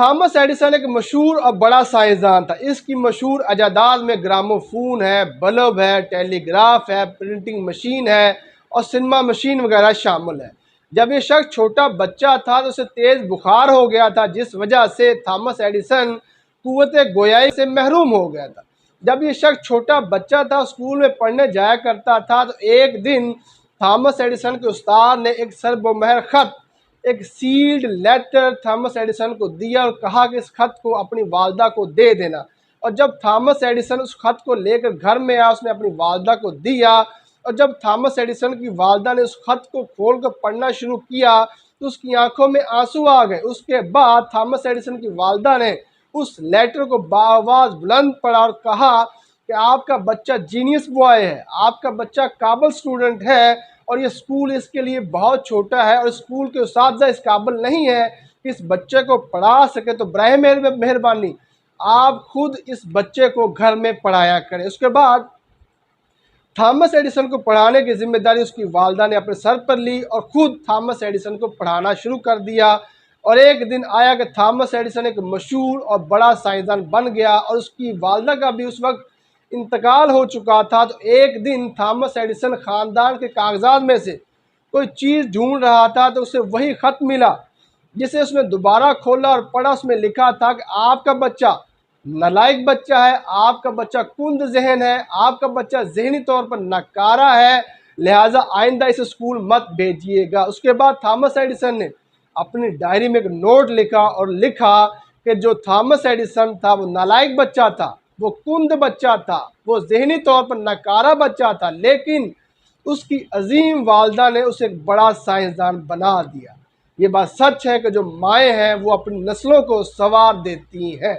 Thomas Edison एक मशहूर और बड़ा साइंसदान था। इसकी मशहूर अजादात में ग्रामोफोन है, बल्ब है, टेलीग्राफ है, प्रिंटिंग मशीन है और सिनेमा मशीन वगैरह शामिल है। जब ये शख्स छोटा बच्चा था तो उसे तेज़ बुखार हो गया था, जिस वजह से थॉमस एडिसन कुव्वत गोयाई से महरूम हो गया था। जब ये शख्स छोटा बच्चा था, स्कूल में पढ़ने जाया करता था, तो एक दिन थॉमस एडिसन के उस्ताद ने एक सर्वमहर खत, एक सील्ड लेटर थॉमस एडिसन को दिया और कहा कि इस खत को अपनी वालदा को दे देना। और जब थॉमस एडिसन उस खत को लेकर घर में आया, उसने अपनी वालदा को दिया और जब थॉमस एडिसन की वालदा ने उस खत को खोल कर पढ़ना शुरू किया तो उसकी आंखों में आंसू आ गए। उसके बाद थॉमस एडिसन की वालदा ने उस लेटर को बाआवाज़ बुलंद पढ़ा और कहा कि आपका बच्चा जीनियस बॉय है, आपका बच्चा काबिल स्टूडेंट है और ये स्कूल इसके लिए बहुत छोटा है और स्कूल के उस्ताद इस काबिल नहीं है कि इस बच्चे को पढ़ा सके, तो बराए मेहरबानी आप खुद इस बच्चे को घर में पढ़ाया करें। उसके बाद थॉमस एडिसन को पढ़ाने की जिम्मेदारी उसकी वालदा ने अपने सर पर ली और ख़ुद थॉमस एडिसन को पढ़ाना शुरू कर दिया। और एक दिन आया कि थॉमस एडिसन एक मशहूर और बड़ा साइंसदान बन गया और उसकी वालदा का भी उस वक्त इंतकाल हो चुका था। तो एक दिन थॉमस एडिसन ख़ानदान के कागजात में से कोई चीज़ ढूंढ रहा था तो उसे वही ख़त मिला, जिसे उसने दोबारा खोला और पढ़ा। उसमें लिखा था कि आपका बच्चा नालायक बच्चा है, आपका बच्चा कुंद जहन है, आपका बच्चा जहनी तौर पर नकारा है, लिहाजा आइंदा इसे स्कूल मत भेजिएगा। उसके बाद थॉमस एडिसन ने अपनी डायरी में एक नोट लिखा और लिखा कि जो थॉमस एडिसन था वो नालायक बच्चा था, वो कुंद बच्चा था, वो जहनी तौर पर नकारा बच्चा था, लेकिन उसकी अजीम वालदा ने उसे एक बड़ा साइंसदान बना दिया। ये बात सच है कि जो माएँ हैं वो अपनी नस्लों को संवार देती हैं।